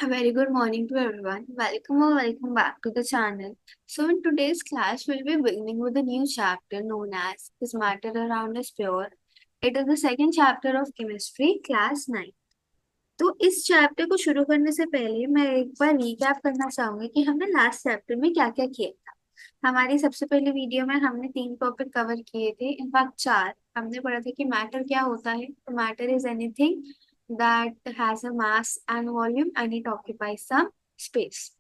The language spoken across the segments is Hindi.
A very good morning to everyone. Welcome or welcome back to the channel. So, in today's class, we'll be beginning with a new chapter known as Is Matter Around Us Pure? It is the second chapter of chemistry, class 9. तो इस चैप्टर को शुरू करने से पहले मैं एक बार रिकैप करना चाहूंगी कि हमने लास्ट चैप्टर में क्या क्या किया था। हमारी सबसे पहली वीडियो में हमने 3 टॉपिक कवर किए थे, इनफैक्ट 4। हमने पढ़ा था कि मैटर क्या होता है। तो matter is anything that has a mass and volume and it occupies some space.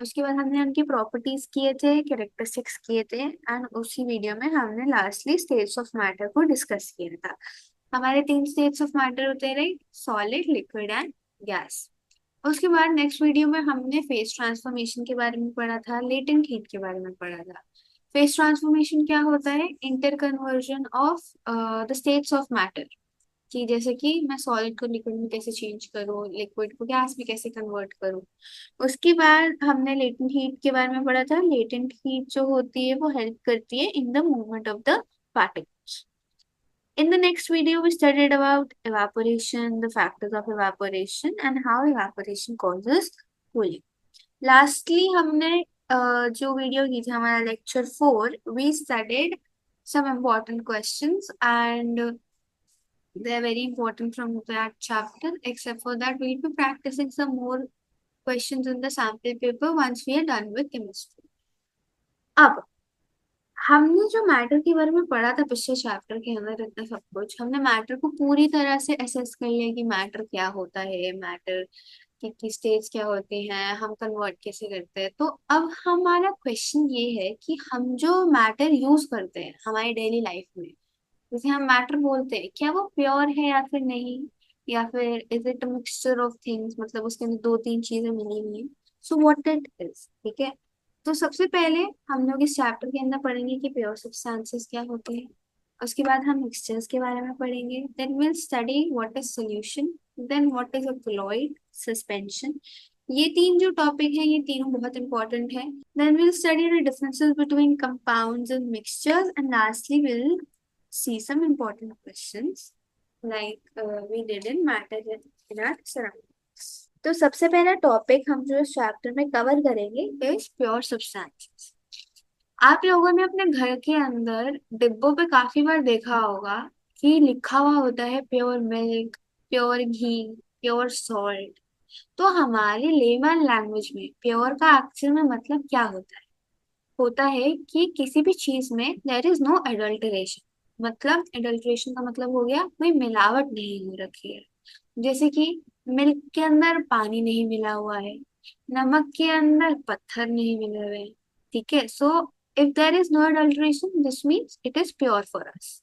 उसके बाद हमने उनकी प्रॉपर्टीज किए थे, कैरेक्टरिस्टिक्स किए थे, एंड उसी वीडियो में हमने लास्टली स्टेट्स ऑफ मैटर को डिस्कस किया था। हमारे 3 स्टेट्स ऑफ मैटर होते हैं, right? Solid, liquid and gas. उसके बाद नेक्स्ट वीडियो में हमने फेस ट्रांसफॉर्मेशन के बारे में पढ़ा था, लेटेंट हीट के बारे में पढ़ा था। फेस ट्रांसफॉर्मेशन क्या होता है? Inter conversion of the states of matter. कि जैसे कि मैं सॉलिड को लिक्विड में कैसे चेंज करूँ, लिक्विड को गैस में कैसे कन्वर्ट करूँ। उसके बाद हमने लेटेंट हीट के बारे में पढ़ा था। लेटेंट हीट जो होती है वो हेल्प करती है in the movement of the particles. In the next video, we studied about evaporation, the factors of evaporation, and how evaporation causes cooling. Lastly, हमने जो वीडियो की थी हमारा lecture 4, we studied some important questions and they're very important from that chapter. Except for that, we'll be practicing some more questions in the sample paper once we are done with chemistry. अब हमने जो मैटर के बारे में पढ़ा था पिछले चैप्टर के अंदर, इतना सब कुछ हमने मैटर को पूरी तरह से असेस कर लिया कि मैटर क्या होता है, मैटर की स्टेज क्या होती हैं, हम कन्वर्ट कैसे करते हैं। तो अब हमारा क्वेश्चन ये है कि हम जो मैटर यूज करते हैं हमारी डेली लाइफ में, जैसे हम मैटर बोलते हैं, क्या वो प्योर है या फिर नहीं, या फिर is it a mixture of things, मतलब उसके अंदर 2-3 चीजें मिली हुई हैं। सो व्हाट इट इज, ठीक है। तो सबसे पहले हम लोग इस चैप्टर के अंदर पढ़ेंगे कि प्योर सब्सटेंसेस क्या होते हैं। उसके बाद हम मिक्सचर्स के बारे में पढ़ेंगे, then will study what is solution, then what is a colloid, suspension. ये 3 जो टॉपिक है ये तीनों बहुत इंपॉर्टेंट है। Then will study the differences between compounds and mixtures and lastly will see some important questions like we did in matter in our surroundings. तो सबसे पहला टॉपिक हम जो इस चैप्टर में कवर करेंगे इज प्योर सब्सटेंसेस। आप लोगों ने अपने घर के अंदर डिब्बों पे काफी बार देखा होगा कि लिखा हुआ होता है प्योर मिल्क, प्योर घी, प्योर सॉल्ट। तो हमारी लेमन लैंग्वेज में प्योर का एक्चुअल में मतलब क्या होता है? होता है कि किसी भी चीज में देयर इज नो एडल्टरेशन। मतलब एडल्टरेशन का मतलब हो गया कोई मिलावट नहीं हो रखी है। जैसे कि मिल्क के अंदर पानी नहीं मिला हुआ है, नमक के अंदर पत्थर नहीं मिले हुए हैं, ठीक है। So if there is no adulteration this means it is pure for us.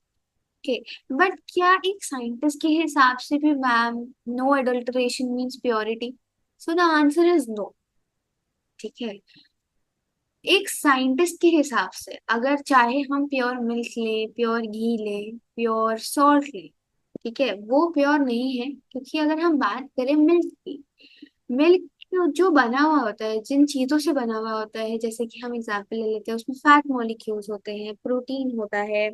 Okay, but क्या एक साइंटिस्ट के हिसाब से भी ma'am no adulteration means purity? So the answer is no, ठीक है। एक साइंटिस्ट के हिसाब से अगर चाहे हम प्योर मिल्क लें, प्योर घी लें, प्योर सॉल्ट लें, ठीक है, वो प्योर नहीं है। क्योंकि अगर हम बात करें मिल्क की, मिल्क जो बना हुआ होता है, जिन चीजों से बना हुआ होता है, जैसे कि हम एग्जांपल ले लेते हैं, उसमें फैट मॉलिक्यूल्स होते हैं, प्रोटीन होता है,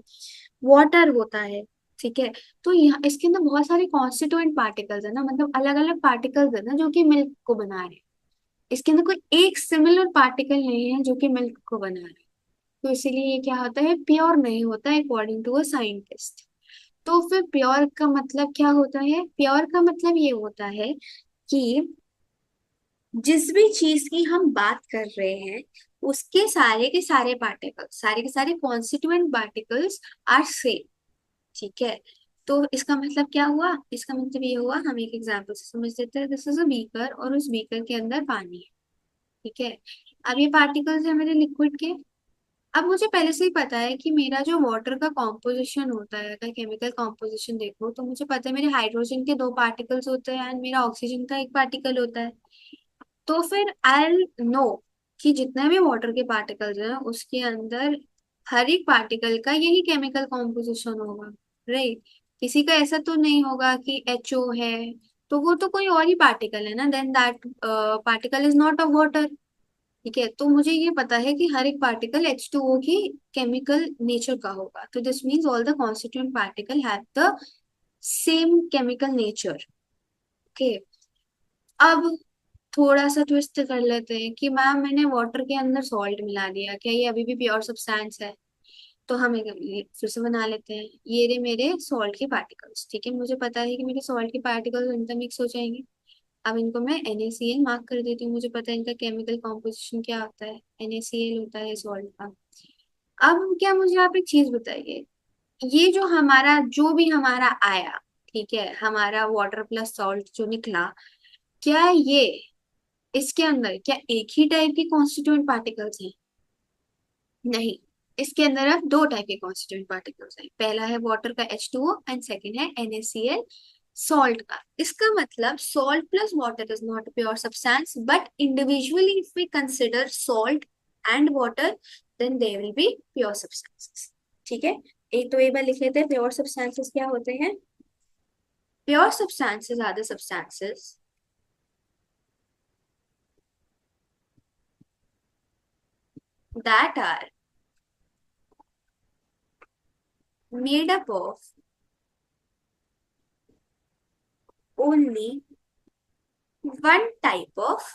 वाटर होता है, ठीक है। तो यहाँ इसके अंदर बहुत सारे कॉन्स्टिट्यूएंट पार्टिकल्स है ना, मतलब अलग अलग पार्टिकल्स है ना जो कि मिल्क को बना रहे हैं। इसके अंदर कोई एक सिमिलर पार्टिकल नहीं है जो कि मिल्क को बना रहे हैं। तो इसीलिए ये क्या होता है, प्योर नहीं होता है अकॉर्डिंग टू अ साइंटिस्ट। तो फिर प्योर का मतलब क्या होता है? प्योर का मतलब ये होता है कि जिस भी चीज की हम बात कर रहे हैं उसके सारे के सारे पार्टिकल्स, सारे के सारे कॉन्स्टिट्यूएंट पार्टिकल्स आर सेम, ठीक है। तो इसका मतलब क्या हुआ? इसका मतलब ये हुआ, हम एक एग्जांपल से समझ लेते हैं। दिस इज अ बीकर और उस बीकर के अंदर पानी है, ठीक है। अब ये पार्टिकल्स है मेरे लिक्विड के। अब मुझे पहले से ही पता है कि मेरा जो वाटर का कॉम्पोजिशन होता है, अगर केमिकल कॉम्पोजिशन देखो तो मुझे पता है मेरे हाइड्रोजन के 2 पार्टिकल्स होते हैं एंड मेरा ऑक्सीजन का एक पार्टिकल होता है। तो फिर आई नो कि जितने भी वाटर के पार्टिकल्स हैं उसके अंदर हर एक पार्टिकल का यही केमिकल कॉम्पोजिशन होगा, राइट। किसी का ऐसा तो नहीं होगा कि HO है तो वो तो कोई और ही पार्टिकल है ना, then that particle is not a water, ठीक है। तो मुझे ये पता है कि हर एक पार्टिकल H2O की केमिकल नेचर का होगा। तो this means all the constituent particle have the same chemical nature, okay. अब थोड़ा सा ट्विस्ट कर लेते हैं कि मैम मैंने वाटर के अंदर सॉल्ट मिला दिया, क्या ये अभी भी प्योर सब्सटेंस है? तो हम ये फिर से बना लेते हैं, ये रहे मेरे सॉल्ट के पार्टिकल्स। ठीक है, मुझे पता है कि मेरे सॉल्ट के पार्टिकल्स इंटरमिक्स हो जाएंगे। अब इनको मैं NaCl मार्क कर देती हूँ, मुझे पता है इनका केमिकल कॉम्पोजिशन क्या होता है, NaCl होता है सॉल्ट का। अब क्या मुझे आप एक चीज बताइए, ये जो हमारा जो भी हमारा आया, ठीक है, हमारा वाटर प्लस सॉल्ट जो निकला, क्या ये इसके अंदर क्या एक ही टाइप के कॉन्स्टिट्यूएंट पार्टिकल्स हैं? नहीं, इसके अंदर अब दो टाइप के कॉन्स्टिट्यूएंट पार्टिकल्स हैं। पहला है वाटर का H2O एंड सेकंड है NaCl सॉल्ट का। इसका मतलब salt plus water is not pure substance, but individually if we consider salt and water then they will be pure substances. ठीक है, एक तो एक बार लिख लेते हैं प्योर सब्सटेंसेस क्या होते हैं। Pure substances are the substances that are made up of only one type of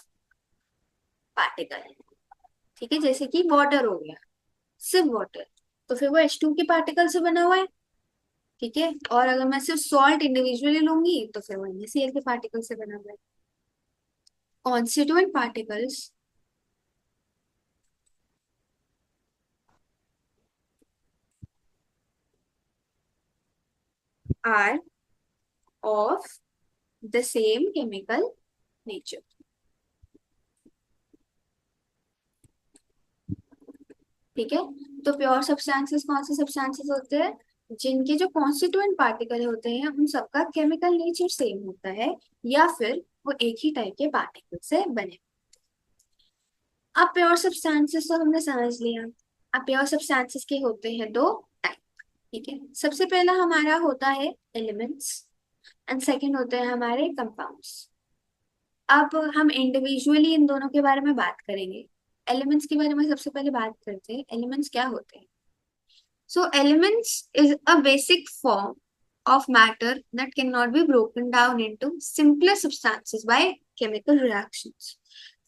particle. ठीक है, जैसे कि वाटर हो गया, सिर्फ वाटर, तो फिर वो H2 के पार्टिकल से बना हुआ है। ठीक है, और अगर मैं सिर्फ सॉल्ट इंडिविजुअली लूंगी तो फिर वो NaCl के पार्टिकल से बना हुआ है। Constituent particles are of the same chemical nature. ठीक है, तो प्योर सब्सटेंसेस कौन से सब्सटेंसेस होते हैं? जिनके जो कॉन्स्टिट्यूएंट पार्टिकल होते हैं उन सबका केमिकल नेचर सेम होता है, या फिर वो एक ही टाइप के पार्टिकल से बने। अब प्योर सब्सटेंसेस तो हमने समझ लिया। अब प्योर सब्सटेंसेस के होते हैं दो टाइप। ठीक है, सबसे पहला हमारा होता है एलिमेंट्स एंड सेकंड होते हैं हमारे कंपाउंड्स। अब हम इंडिविजुअली इन दोनों के बारे में बात करेंगे। एलिमेंट्स के बारे में सबसे पहले बात करते हैं, एलिमेंट्स क्या होते हैं। So elements is a basic form of matter that cannot be broken down into simpler substances by chemical reactions.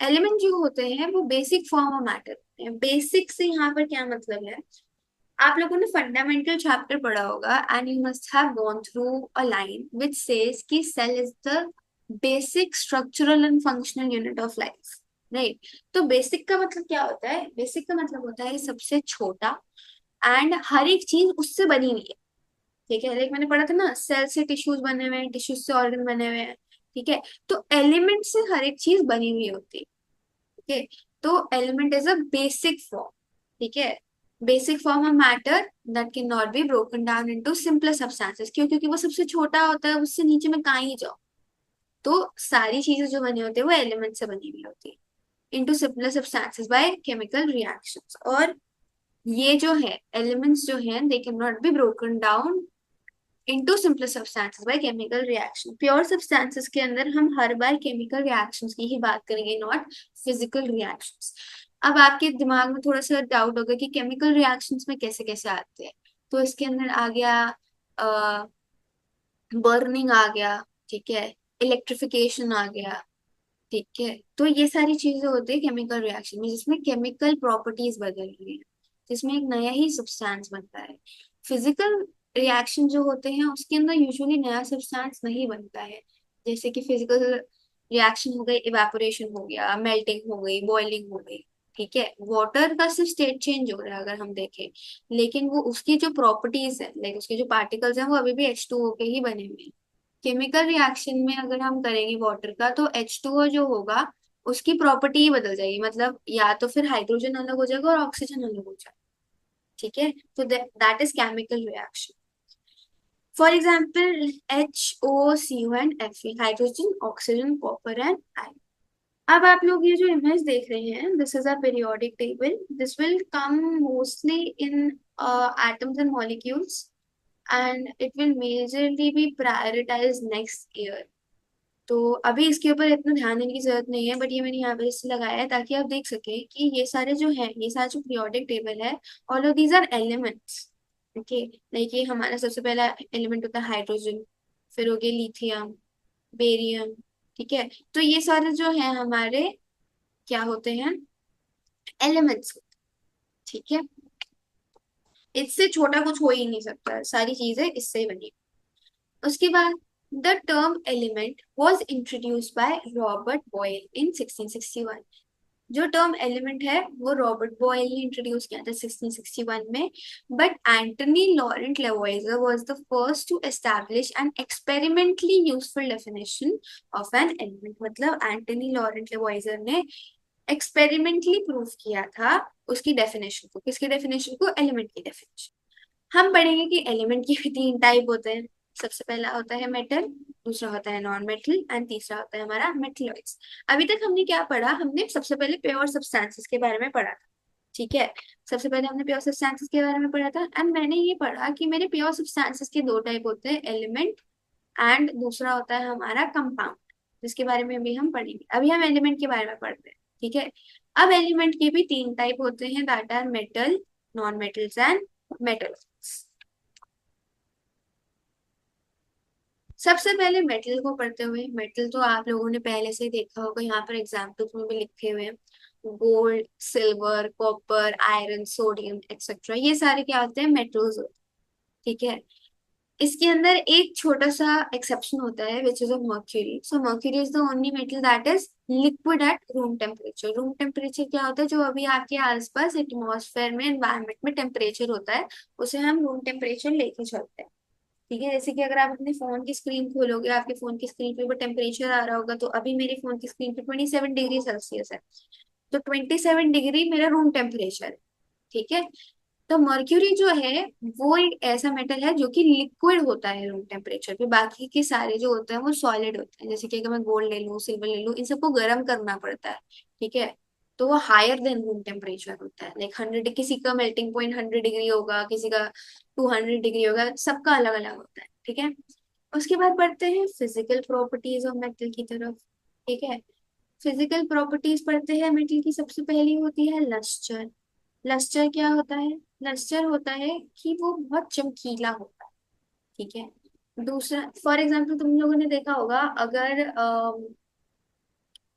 Element जो होते हैं वो बेसिक फॉर्म ऑफ मैटर होते हैं। बेसिक से यहाँ पर क्या मतलब है, आप लोगों ने फंडामेंटल चैप्टर पढ़ा होगा and you must have gone through a line which says कि cell is the basic structural and functional unit of life. Right, तो बेसिक का मतलब क्या होता है? बेसिक का मतलब होता है सबसे छोटा, एंड हर एक चीज उससे बनी हुई है। ठीक है, लाइक मैंने पढ़ा था ना, सेल से टिश्यूज बने हुए हैं, टिश्यूज से ऑर्गन बने हुए हैं। ठीक है, तो एलिमेंट से हर एक चीज बनी हुई होती है। ठीक है, तो element is a basic form. ठीक है, basic form of matter that can not be broken down into simpler substances. क्यों? क्योंकि वो सबसे छोटा होता है, उससे नीचे में कहाँ ही जाओ। तो सारी चीजें जो बनी होती है वो एलिमेंट से बनी हुई होती है into simpler substances by chemical reactions. और ये जो है एलिमेंट्स जो है they can not be broken down into simple substances by chemical reaction. Pure substances के अंदर हम हर बार केमिकल रिएक्शंस की ही बात करेंगे, नॉट फिजिकल रिएक्शंस। अब आपके दिमाग में थोड़ा सा डाउट होगा कि केमिकल रिएक्शंस में कैसे कैसे आते हैं। तो इसके अंदर आ गया बर्निंग आ गया, ठीक है, इलेक्ट्रिफिकेशन आ गया। ठीक है, तो ये सारी चीजें होती है केमिकल रिएक्शन में, जिसमें केमिकल प्रॉपर्टीज बदल रही है, जिसमें एक नया ही सब्सटेंस बनता है। फिजिकल रिएक्शन जो होते हैं उसके अंदर यूजुअली नया सब्सटेंस नहीं बनता है। जैसे कि फिजिकल रिएक्शन हो गई, इवेपोरेशन हो गया, मेल्टिंग हो गई, बॉइलिंग हो गई। ठीक है, वाटर का सिर्फ स्टेट चेंज हो रहा है अगर हम देखें, लेकिन वो उसकी जो प्रॉपर्टीज है, लाइक उसके जो पार्टिकल्स हैं वो अभी भी H2O के ही बने हुए हैं। केमिकल रिएक्शन में अगर हम करेंगे वाटर का तो H2O जो होगा उसकी प्रॉपर्टी ही बदल जाएगी, मतलब या तो फिर हाइड्रोजन अलग हो जाएगा और ऑक्सीजन अलग हो जाएगा। ठीक है, तो that is chemical reaction. For example HOCO and Fe, hydrogen, oxygen, copper and iron. अब आप लोग ये जो इमेज देख रहे हैं, this is a periodic table, this will come mostly in atoms and molecules, and it will majorly be prioritized next year। तो अभी इसके ऊपर इतना ध्यान देने की जरूरत नहीं है, बट ये मैंने यहाँ पे इसलिए लगाया है ताकि आप देख सके कि ये सारे जो है, ये सारा जो पीरियोडिक टेबल है, all of these are elements. Okay, like ये हमारा सबसे पहला एलिमेंट होता है हाइड्रोजन, फिर हो गया लिथियम, बेरियम, ठीक है, तो ये सारे जो है हमारे क्या होते हैं, एलिमेंट्स। ठीक है, इससे छोटा कुछ हो ही नहीं सकता, सारी चीजें इससे ही बनी। उसके बाद the term element was introduce by Robert Boyle in 1661। जो टर्म एलिमेंट है वो रॉबर्ट बॉयल ने इंट्रोड्यूस किया था 1661 में। But Antoine Laurent Lavoisier was the first to establish an experimentally useful definition of an element. मतलब एंटनी लॉरेंट लेवॉइजर ने एक्सपेरिमेंटली प्रूव किया था उसकी डेफिनेशन को। किसकी डेफिनेशन को? एलिमेंट की डेफिनेशन। हम पढ़ेंगे कि एलिमेंट की भी तीन टाइप होते हैं। सबसे पहला होता है मेटल, दूसरा होता है नॉन मेटल एंड तीसरा होता है हमारा मेटलॉइड्स। अभी तक हमने क्या पढ़ा? हमने सबसे पहले प्योर सब्सटेंसेस के बारे में पढ़ा था। ठीक है, सबसे पहले हमने प्योर सब्सटेंसेस के बारे में पढ़ा था एंड मैंने ये पढ़ा कि मेरे प्योर सब्सटेंसेस के दो टाइप होते हैं, एलिमेंट एंड दूसरा होता है हमारा कंपाउंड, जिसके बारे में भी हम पढ़ेंगे। अभी हम एलिमेंट के बारे में पढ़ते हैं। ठीक है, अब एलिमेंट के भी तीन टाइप होते हैं, that are metal, non metals and metals. सबसे पहले मेटल को पढ़ते हुए, मेटल तो आप लोगों ने पहले से ही देखा होगा, यहाँ पर एग्जाम्पल्स में भी लिखे हुए हैं। Gold, silver, copper, iron, sodium etcetera, ये सारे क्या होते हैं? मेटल्स होते हैं। ठीक है, इसके अंदर एक छोटा सा एक्सेप्शन होता है which is of mercury. So mercury is the only metal that is liquid at room temperature. Room temperature क्या होता है? जो अभी आपके आसपास एटमॉस्फेयर में, एनवायरमेंट में टेम्परेचर होता है, उसे हम रूम टेम्परेचर लेके चलते हैं। ठीक है, जैसे कि अगर आप अपने फोन की स्क्रीन खोलोगे, आपके फोन की स्क्रीन पे वो टेम्परेचर आ रहा होगा, तो अभी मेरे फोन की स्क्रीन पे 27 डिग्री सेल्सियस है। तो 27 डिग्री मेरा रूम टेम्परेचर है। ठीक है, तो मर्क्यूरी जो है वो एक ऐसा मेटल है जो कि लिक्विड होता है रूम टेम्परेचर पे। बाकी के सारे जो होते हैं वो सॉलिड होते हैं। जैसे कि अगर मैं गोल्ड ले लूँ, सिल्वर ले लूँ, इन सबको गर्म करना पड़ता है। ठीक है, तो वो हायर देन रूम टेम्परेचर होता है। लाइक 100, किसी का मेल्टिंग पॉइंट 100 डिग्री होगा, किसी का 200 डिग्री होगा, सबका अलग अलग होता है। ठीक है, उसके बाद बढ़ते हैं फिजिकल प्रॉपर्टीज ऑफ मेटल की तरफ। ठीक है, फिजिकल प्रॉपर्टीज पढ़ते हैं मेटल की। सबसे पहली होती है लस्टर। लस्टर क्या होता है? लस्टर होता है कि वो बहुत चमकीला होता है। ठीक है, दूसरा फॉर एग्जाम्पल तुम लोगों ने देखा होगा, अगर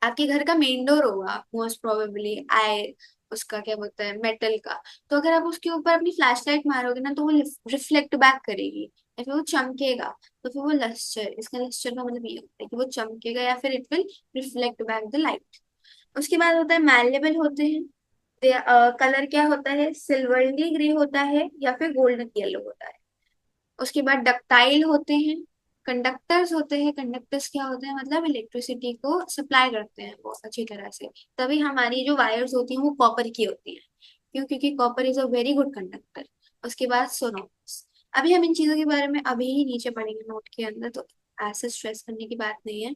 आपके घर का मेन डोर होगा, मोस्ट प्रोबेबली आई उसका क्या बोलते हैं, मेटल का। तो अगर आप उसके ऊपर अपनी फ्लैश लाइट मारोगे ना, तो वो रिफ्लेक्ट बैक करेगी या फिर वो चमकेगा। तो फिर वो लस्टर, इसका लस्टर का मतलब ये होता है कि वो चमकेगा या फिर it will reflect back the light. उसके बाद होता है मैलेबल होते हैं। कलर क्या होता है? सिल्वरली ग्रे होता है या फिर गोल्डन येलो होता है। उसके बाद डक्टाइल होते हैं। कंडक्टर्स होते हैं। कंडक्टर्स क्या होते हैं? मतलब इलेक्ट्रिसिटी को सप्लाई करते हैं वो अच्छी तरह से। तभी हमारी जो वायर्स होती हैं वो कॉपर की होती हैं। क्यों? क्योंकि copper is a very good conductor. उसके बाद सोनोप्स। अभी हम इन चीजों के बारे में अभी ही नीचे पढ़ेंगे नोट के अंदर, तो ऐसे स्ट्रेस करने की बात नहीं है।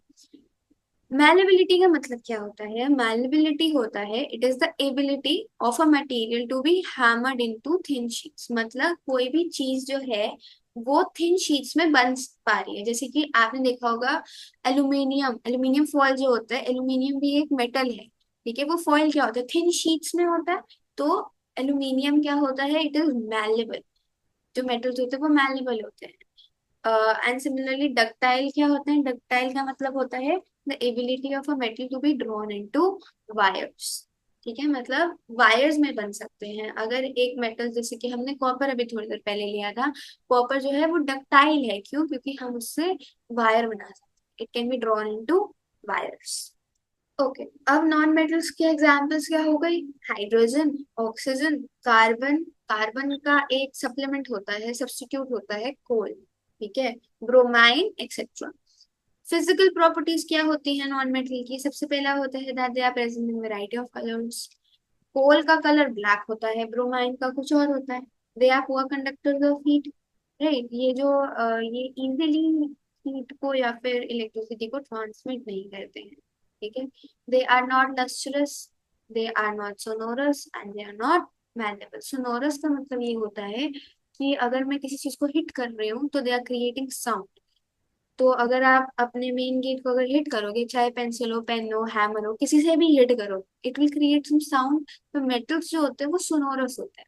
मैलेबिलिटी का मतलब क्या होता है? मैलेबिलिटी होता है it is the ability of a material to be hammered into thin sheets. मतलब कोई भी चीज जो है वो थिन शीट्स में बन पा रही है। जैसे कि आपने देखा होगा एल्यूमिनियम, एल्यूमिनियम फॉयल जो होता है, एल्यूमिनियम भी एक मेटल है। ठीक है, वो फॉयल क्या होता है? थिन शीट्स में होता है। तो एल्यूमिनियम क्या होता है? It is malleable. जो मेटल्स होते हैं वो मैलेबल होते हैं। एंड सिमिलरली डक्टाइल क्या होता है? डक्टाइल का मतलब होता है the ability of a metal to be drawn into wires. ठीक है, मतलब वायर्स में बन सकते हैं। अगर एक मेटल, जैसे कि हमने कॉपर अभी थोड़ी देर पहले लिया था, कॉपर जो है वो डक्टाइल है। क्यों? क्योंकि हम उससे वायर बना सकते हैं, it can be drawn into wires. Okay, अब नॉन मेटल्स के एग्जांपल्स क्या हो गई? Hydrogen, oxygen, carbon. कार्बन का एक सप्लीमेंट होता है, सब्स्टिट्यूट होता है कोल। ठीक है, ब्रोमाइन एक्सेट्रा। फिजिकल प्रॉपर्टीज क्या होती है नॉन मेटल की? सबसे पहला होता है that they are present in variety of colours. Coal का कलर ब्लैक होता है, ब्रोमाइन का कुछ और होता है। They are poor conductors of heat. Right, ये जो ये इजीली हीट को या फिर इलेक्ट्रिसिटी को ट्रांसमिट नहीं करते हैं। ठीक है, they are not lustrous, they are not sonorous and they are not malleable. Sonorous का मतलब ये होता है कि अगर मैं किसी चीज को हिट कर रही हूँ तो दे आर क्रिएटिंग साउंड। तो अगर आप अपने मेन गेट को अगर हिट करोगे, चाहे पेंसिल हो, पेन हो, हैमर हो, किसी से भी हिट करो, it will create some sound. तो मेटल्स जो होते हैं वो सोनोरस होते हैं,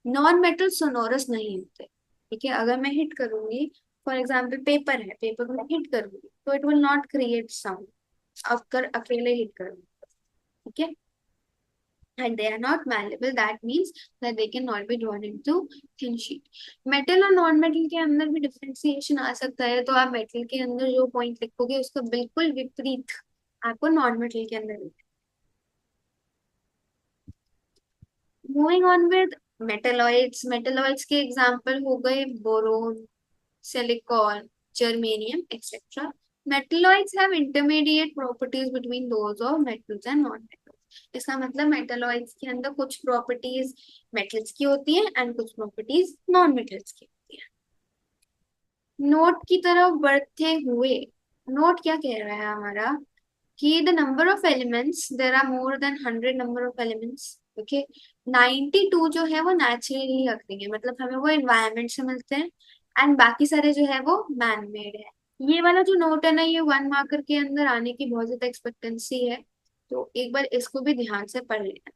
नॉन मेटल सोनोरस नहीं होते। ठीक है, अगर मैं हिट करूंगी, फॉर एग्जाम्पल पेपर है, पेपर को मैं हिट करूंगी तो it will not create sound. अब कर अकेले हिट कर, ठीक है। And they are not malleable, that means that they cannot be drawn into thin sheet. Metal और नॉन मेटल के अंदर भी डिफरेंशिएशन आ सकता है, तो आप मेटल के अंदर जो पॉइंट लिखोगे उसका बिल्कुल विपरीत आपको नॉन मेटल के अंदर लिखना है। Moving on with metalloids, metalloids के एग्जांपल हो गए boron, silicon, germanium etcetera. Metalloids have intermediate properties between those of metals and non metals. इसका मतलब मेटेलॉइड्स के अंदर कुछ प्रॉपर्टीज मेटल्स की होती हैं एंड कुछ प्रॉपर्टीज नॉन मेटल्स की होती हैं। नोट की तरफ बढ़ते हुए, नोट क्या कह रहा है हमारा कि the number of elements, there are more than 100 number of elements, okay. 92 जो है वो नेचुरली रख देंगे, मतलब हमें वो एनवायरमेंट से मिलते हैं, एंड बाकी सारे जो है वो मैन मेड है। ये वाला जो नोट है ना, ये 1 मार्कर के अंदर आने की बहुत ज्यादा एक्सपेक्टेंसी है, तो एक बार इसको भी ध्यान से पढ़ लेना।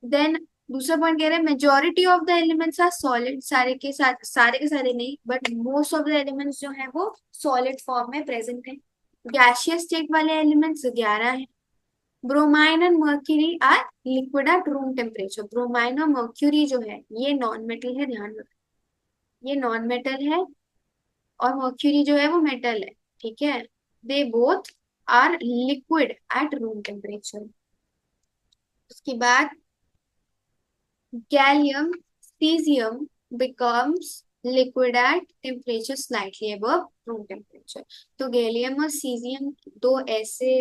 देन दूसरा पॉइंट कह रहे हैं majority of the elements are solid, सारे के सारे नहीं, but most of the elements जो है वो सॉलिड फॉर्म में प्रेजेंट है। गैशियस स्टेट वाले एलिमेंट्स 11 है। Bromine and mercury are liquid at room temperature. Bromine और मर्क्यूरी जो है ये नॉन मेटल है, ध्यान रखना, ये नॉन मेटल है, और मर्क्यूरी जो है वो मेटल है, ठीक है। They both are liquid at room temperature. उसके बाद gallium caesium becomes liquid at temperature slightly above room temperature। तो गैलियम और सीजियम दो ऐसे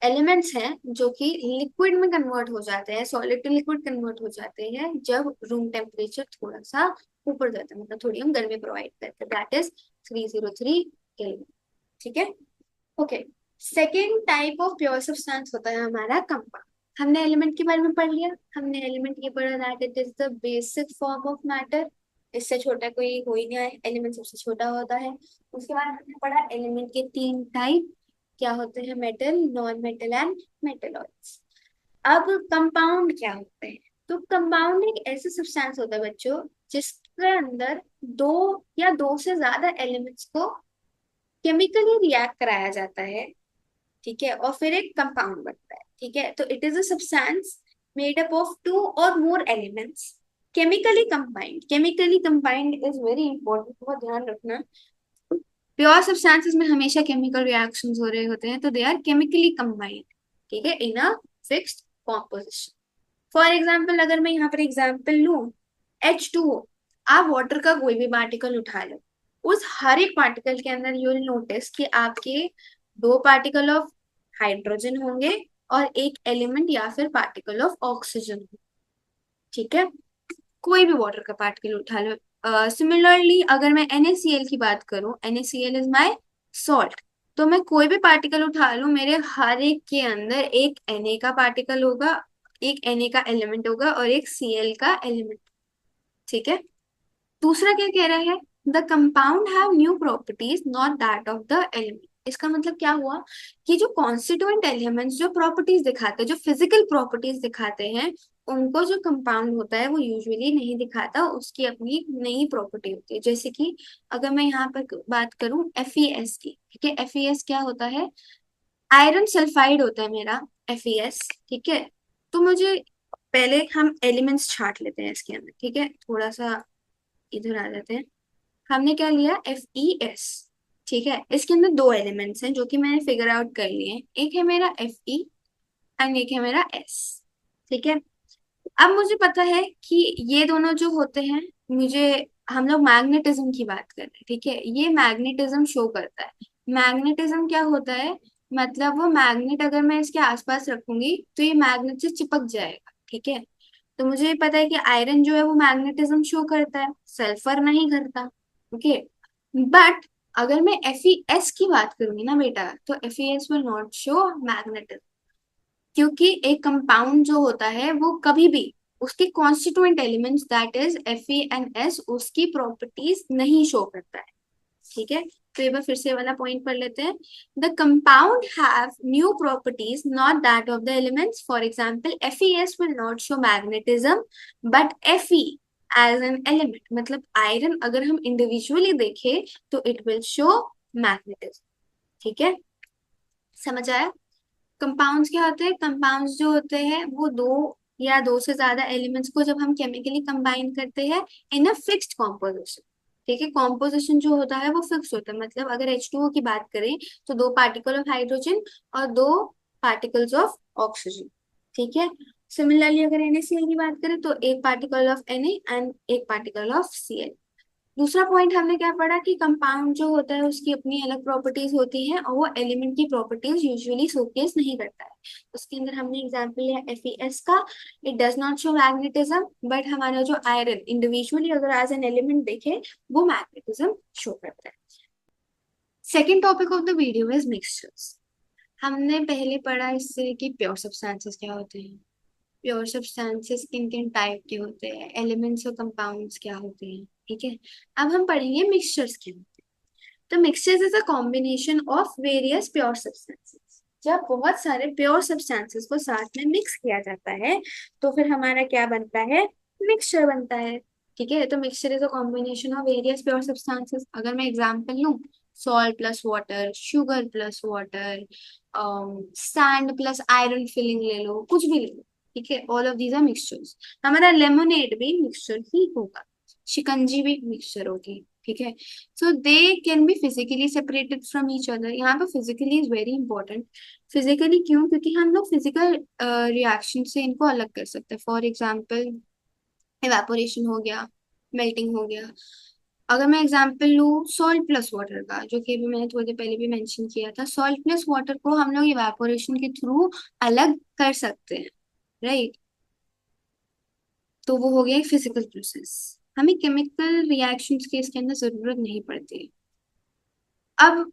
एलिमेंट्स हैं जो कि लिक्विड में कन्वर्ट हो जाते हैं, सॉलिड टू लिक्विड कन्वर्ट हो जाते हैं जब रूम टेम्परेचर थोड़ा सा ऊपर जाता है, मतलब थोड़ी हम गर्मी प्रोवाइड करते हैं, दैट इज 303 केल्विन, ठीक है। Okay, second type of pure substance होता है हमारा कंपाउंड। हमने एलिमेंट के बारे में पढ़ लिया, हमने एलिमेंट ये पढ़ा that it is the basic form of matter, इससे छोटा कोई हो ही नहीं है, एलिमेंट सबसे छोटा होता है। उसके बाद हमने पढ़ा एलिमेंट के 3 टाइप क्या होते हैं, metal, non metal and metalloids. अब कंपाउंड क्या होते हैं, तो कंपाउंड एक ऐसा सब्सटेंस होता है बच्चों जिसके अंदर दो या दो से ज्यादा एलिमेंट्स को केमिकली रिएक्ट कराया जाता है, ठीक है, और फिर एक कंपाउंड बनता है, ठीक है। तो it is a substance made up of 2 or more elements chemically combined. Chemically combined is very important, बहुत ध्यान रखना। प्योर सब्सटेंसेस में हमेशा केमिकल रिएक्शंस हो रहे होते हैं, तो दे आर केमिकली कंबाइंड, ठीक है, in a fixed composition. For example अगर मैं यहाँ पर एग्जाम्पल लूं, H2O, आप वाटर का कोई भी पार्टिकल उठा लो, उस हर एक पार्टिकल के अंदर यू विल नोटिस कि आपके 2 पार्टिकल ऑफ हाइड्रोजन होंगे और एक एलिमेंट या फिर पार्टिकल ऑफ ऑक्सीजन, ठीक है। कोई भी वाटर का पार्टिकल उठा लो। सिमिलरली अगर मैं NaCl की बात करूं, NaCl इज माई सॉल्ट, तो मैं कोई भी पार्टिकल उठा लूं, मेरे हर एक के अंदर एक Na का पार्टिकल होगा, एक Na का एलिमेंट होगा और एक Cl का एलिमेंट, ठीक है। दूसरा क्या कह रहा है, the compound have new properties not that of the element. इसका मतलब क्या हुआ कि जो कॉन्स्टिट्यूएंट एलिमेंट्स जो प्रॉपर्टीज दिखाते हैं, जो फिजिकल प्रॉपर्टीज दिखाते हैं, उनको जो कंपाउंड होता है वो यूजुअली नहीं दिखाता, उसकी अपनी नई प्रॉपर्टी होती है। जैसे कि अगर मैं यहाँ पर बात करूं FeS की, ठीक है, FeS क्या होता है, आयरन सल्फाइड होता है मेरा FeS, ठीक है। तो मुझे पहले हम एलिमेंट्स छाट लेते हैं इसके अंदर, ठीक है, थोड़ा सा इधर आ जाते हैं। हमने क्या लिया, FeS, ठीक है। इसके अंदर 2 एलिमेंट्स हैं जो कि मैंने फिगर आउट कर लिए हैं, एक है मेरा Fe एंड एक है मेरा S, ठीक है। अब मुझे पता है कि ये दोनों जो होते हैं, मुझे, हम लोग मैग्नेटिज्म की बात कर रहे हैं, ठीक है, ये मैग्नेटिज्म शो करता है। मैग्नेटिज्म क्या होता है, मतलब वो मैग्नेट अगर मैं इसके आसपास रखूंगी तो ये मैग्नेट से चिपक जाएगा, ठीक है। तो मुझे पता है कि आयरन जो है वो मैग्नेटिज्म शो करता है, सल्फर नहीं करता, ओके। बट अगर मैं FeS की बात करूंगी ना बेटा, तो FeS will not show magnetism, क्योंकि एक कंपाउंड जो होता है वो कभी भी उसके constituent elements that is Fe and S उसकी प्रॉपर्टीज नहीं शो करता है, ठीक है। तो एक बार फिर से वाला पॉइंट पढ़ लेते हैं, the compound have new properties not that of the elements. For example FeS will not show magnetism but Fe as an element, मतलब आयरन अगर हम इंडिविजुअली देखें तो इट विल शो मैग्नेटिज्म, ठीक है। समझ आया? कंपाउंड्स क्या होते हैं? कंपाउंड्स जो होते हैं वो दो या दो से ज्यादा एलिमेंट्स को जब हम केमिकली कंबाइन करते हैं इन अ फिक्स्ड कॉम्पोजिशन। ठीक है, कॉम्पोजिशन जो होता है वो फिक्स होता है। मतलब अगर H2O की बात करें तो दो पार्टिकल ऑफ हाइड्रोजन और दो पार्टिकल्स ऑफ ऑक्सीजन। ठीक है। सिमिलरली अगर NaCl की बात करें तो एक पार्टिकल ऑफ Na एंड एक पार्टिकल ऑफ Cl। दूसरा पॉइंट हमने क्या पढ़ा कि कंपाउंड जो होता है उसकी अपनी अलग प्रॉपर्टीज होती हैं और वो एलिमेंट की प्रॉपर्टीज यूजुअली शोकेस नहीं करता है। उसके अंदर हमने एग्जांपल लिया FeS का। It does not show magnetism, but हमारा जो आयरन इंडिविजुअली अगर एज एन एलिमेंट देखे वो मैग्नेटिज्म शो करता है। Second topic of the video is mixtures. हमने पहले पढ़ा इससे कि प्योर सब्सटेंसेस क्या होते हैं, प्योर सब्सटेंसेस किन किन टाइप के होते हैं, एलिमेंट्स और कंपाउंड्स क्या होते हैं। ठीक है। अब हम पढ़ेंगे मिक्सचर्स क्या होते हैं। तो mixtures is a combination of various pure substances. जब बहुत सारे प्योर सब्सटेंसेस को साथ में मिक्स किया जाता है तो फिर हमारा क्या बनता है? मिक्सचर बनता है। ठीक है, तो mixture is a combination of various pure substances. अगर मैं एग्जांपल लूं, salt plus water, sugar plus water, sand plus iron filing ले लो, कुछ भी ले लो। ठीक है, all of these are mixtures. हमारा लेमोनेड भी मिक्सचर ही होगा, शिकंजी भी मिक्सचर होगी। ठीक है। So they can be physically separated from each other. यहाँ पे physically is very important. Physically क्यों? क्योंकि हम लोग फिजिकल रिएक्शन से इनको अलग कर सकते हैं। फॉर एग्जाम्पल एवापोरेशन हो गया, मेल्टिंग हो गया। अगर मैं एग्जांपल लूँ सॉल्ट प्लस वाटर का, जो कि अभी मैंने थोड़ी देर पहले भी मेंशन किया था, सॉल्ट प्लस वाटर को हम लोग इवापोरेशन के थ्रू अलग कर सकते हैं। राइट। तो वो हो गया एक फिजिकल प्रोसेस। हमें केमिकल रिएक्शंस की इसके अंदर जरूरत नहीं पड़ती है। अब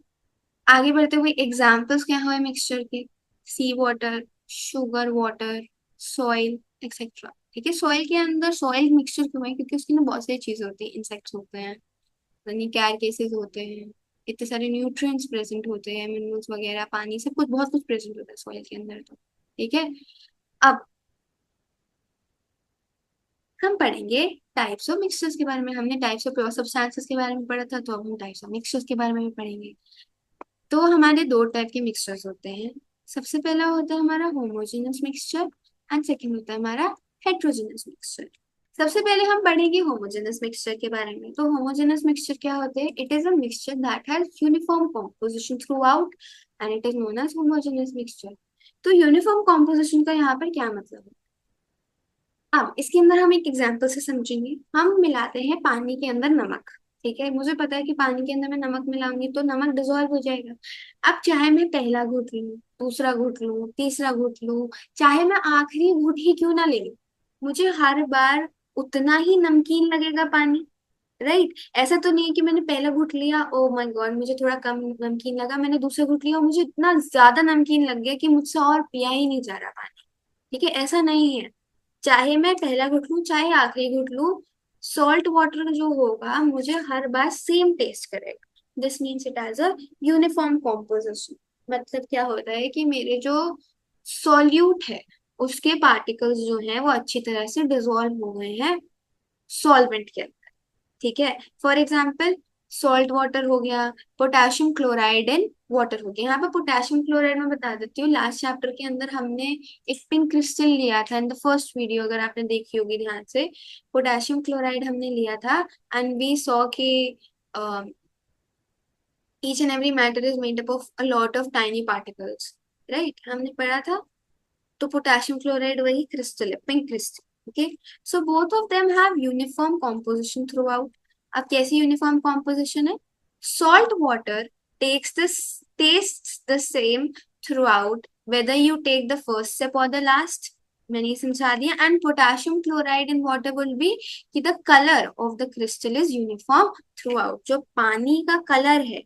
आगे बढ़ते हुए एग्जाम्पल्स क्या हुए मिक्सचर के? Sea water, sugar water, soil etcetera. ठीक है, सॉइल के अंदर सॉइल मिक्सचर क्यों है? क्योंकि उसके अंदर बहुत सारी चीजें होती हैं, इंसेक्ट्स होते हैं, यानी कैर केसेस होते हैं, इतने सारे न्यूट्रिएंट्स प्रेजेंट होते हैं, मिनरल्स वगैरह, पानी, सब कुछ बहुत कुछ प्रेजेंट होता है सॉइल के अंदर। तो ठीक है। अब हम पढ़ेंगे टाइप्स ऑफ मिक्सचर्स के बारे में। हमने टाइप्स ऑफ प्योर सब्सटेंसेस के बारे में पढ़ा था, तो अब हम टाइप्स ऑफ मिक्सचर्स के बारे में भी पढ़ेंगे। तो हमारे दो टाइप के मिक्सचर्स होते हैं। सबसे पहला होता है हमारा होमोजेनस मिक्सचर एंड सेकंड होता है हमारा हेट्रोजेनस मिक्सचर। सबसे पहले हम पढ़ेंगे होमोजेनस मिक्सचर के बारे में। तो होमोजेनस मिक्सचर क्या होते हैं? It is a mixture that has uniform composition throughout and it is known as homogeneous mixture. तो यूनिफॉर्म कॉम्पोजिशन का यहाँ पर क्या मतलब है? अब इसके अंदर हम एक एग्जांपल से समझेंगे। हम मिलाते हैं पानी के अंदर नमक। ठीक है, मुझे पता है कि पानी के अंदर मैं नमक मिलाऊंगी तो नमक डिजोल्व हो जाएगा। अब चाहे मैं पहला घूंट लूं, दूसरा घूंट लूं, तीसरा घूंट लूं, चाहे मैं आखिरी घूंट ही क्यों ना ले लूं, मुझे हर बार उतना ही नमकीन लगेगा पानी। राइट। ऐसा तो नहीं है कि मैंने पहला घूंट लिया, ओ माय गॉड मुझे थोड़ा कम नमकीन लगा, मैंने दूसरा घूंट लिया और मुझे इतना ज्यादा नमकीन लग गया कि मुझसे और पिया ही नहीं जा रहा पानी। ठीक है, ऐसा नहीं है। चाहे मैं पहला घुट लूं चाहे आखिरी घुट लूं, सॉल्ट वाटर जो होगा मुझे हर बार सेम टेस्ट करेगा। This means it as a uniform composition. मतलब क्या होता है कि मेरे जो सॉल्यूट है उसके पार्टिकल्स जो हैं वो अच्छी तरह से डिसॉल्व हो गए हैं सॉल्वेंट के अंदर। ठीक है। फॉर एग्जाम्पल सॉल्ट वाटर हो गया, पोटेशियम क्लोराइड एंड वाटर हो गया। यहाँ पे पोटेशियम क्लोराइड में बता देती हूँ, लास्ट चैप्टर के अंदर हमने एक पिंक क्रिस्टल लिया था इन द फर्स्ट वीडियो, अगर आपने देखी होगी ध्यान से। पोटेशियम क्लोराइड हमने लिया था एंड वी सॉ कि each and every matter is made up of a lot of tiny particles. Right, हमने पढ़ा था। तो पोटेशियम क्लोराइड वही क्रिस्टल है, pink crystal. Okay. So both of them have uniform composition throughout. अब कैसी यूनिफॉर्म कॉम्पोजिशन है? Salt water takes the taste the same throughout whether you take the first step और द लास्ट। मैंने ये समझा दिया। And potassium chloride in water will be कि the colour of the crystal is uniform throughout. जो पानी का कलर है,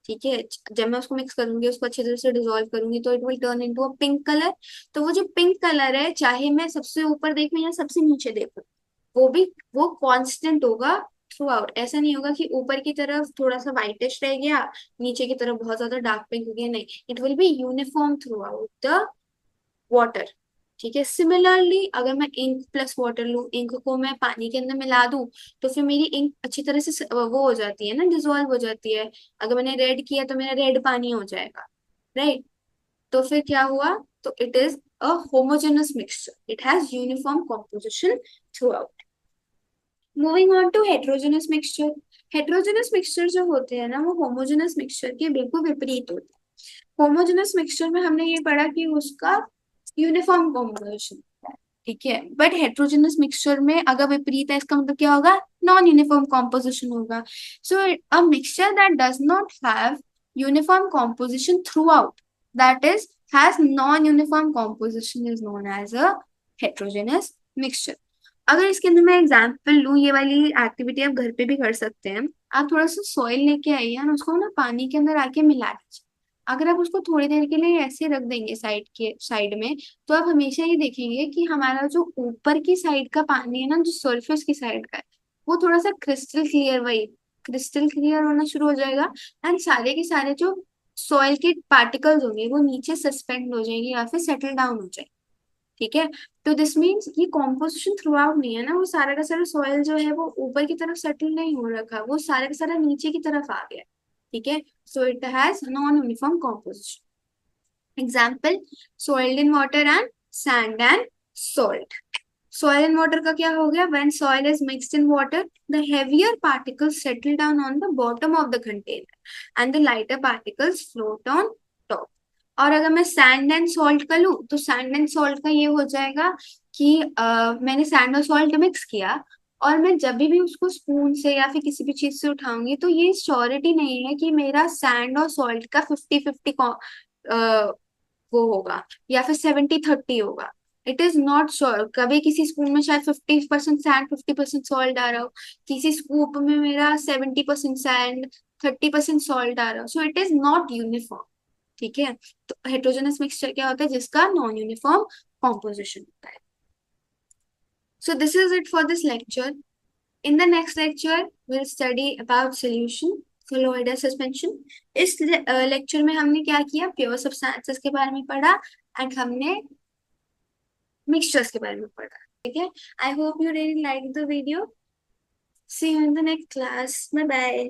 ठीक है, जब मैं उसको मिक्स करूंगी, उसको अच्छी तरह से डिसॉल्व करूंगी तो it will turn into a pink colour. तो वो जो पिंक कलर है, चाहे मैं सबसे ऊपर देखूं या सबसे नीचे देखूं, वो भी वो कांस्टेंट होगा थ्रू आउट। ऐसा नहीं होगा कि ऊपर की तरफ थोड़ा सा व्हाइटिश रह गया, नीचे की तरफ बहुत ज्यादा डार्क पिंक हो गया, नहीं। It will be uniform through out the water. ठीक है। सिमिलरली अगर मैं इंक प्लस वाटर लूं, इंक को मैं पानी के अंदर मिला दूं तो फिर मेरी इंक अच्छी तरह से वो हो जाती है ना, डिजोल्व हो जाती है। अगर मैंने रेड किया तो मेरा रेड पानी हो जाएगा। राइट। तो फिर क्या हुआ, तो it is a homogeneous mixture, it has uniform composition throughout. Moving on to heterogeneous mixture. Heterogeneous mixture जो होते हैं ना, वो होमोजेनस मिक्सचर के बिल्कुल विपरीत होते हैं। होमोजेनस मिक्सचर में हमने ये पढ़ा कि उसका यूनिफॉर्म कॉम्पोजिशन, ठीक है, बट हेट्रोजेनस मिक्सचर में अगर विपरीत है, इसका मतलब क्या होगा, नॉन यूनिफॉर्म कॉम्पोजिशन होगा। So a mixture that does not have uniform composition throughout, that is has non uniform composition, is known as a heterogeneous mixture. अगर इसके अंदर मैं एग्जांपल लूँ, ये वाली एक्टिविटी आप घर पे भी कर सकते हैं। आप थोड़ा सा सॉइल लेके आइए और उसको ना पानी के अंदर आके मिला दीजिए। अगर आप उसको थोड़ी देर के लिए ऐसे रख देंगे साइड में, तो आप हमेशा ये देखेंगे कि हमारा जो ऊपर की साइड का पानी है ना, जो सरफेस की साइड का है, वो थोड़ा सा क्रिस्टल क्लियर, वही क्रिस्टल क्लियर होना शुरू हो जाएगा। एंड सारे के सारे जो सॉइल के पार्टिकल्स होंगे वो नीचे सस्पेंड हो जाएंगे या फिर सेटल डाउन हो जाएंगे, ठीक है। तो दिस मीन्स ये कॉम्पोजिशन थ्रू आउट नहीं है ना, वो सारा का सारा सॉइल जो है वो ऊपर की तरफ सेटल नहीं हो रखा, वो सारा का सारा नीचे की तरफ आ गया, ठीक है। So it has non uniform composition. Example, soiled in water and sand and salt. Soil and water का क्या हो गया, when soil is mixed in water, the heavier particles settle down on the bottom of the container and the lighter particles float on top. और अगर मैं सैंड एंड सॉल्ट का लूँ, तो सैंड एंड सॉल्ट का ये हो जाएगा कि मैंने सैंड और सॉल्ट मिक्स किया, और मैं जब भी उसको स्पून से या फिर किसी भी चीज से उठाऊंगी, तो ये श्योरिटी नहीं है कि मेरा सैंड और सॉल्ट का 50-50 वो होगा या फिर 70-30 होगा। इट इज नॉट श्योर, कभी किसी स्पून में शायद 50% सैंड 50% सॉल्ट आ रहा हो, किसी स्कूप में मेरा 70% सैंड 30% सॉल्ट आ रहा हो। So it is not uniform, ठीक है। तो हेट्रोजेनस मिक्सचर क्या होता है, जिसका नॉन यूनिफॉर्म कॉम्पोजिशन होता है। So this is it for this lecture. In the next lecture, we'll study about solution, colloidal suspension. इस लेक्चर में हमने क्या किया, प्योर सब्सटेंसेस के बारे में पढ़ा एंड हमने मिक्सचर्स के बारे में पढ़ा, ठीक है। I hope you really like the video. See you in the next class, bye bye.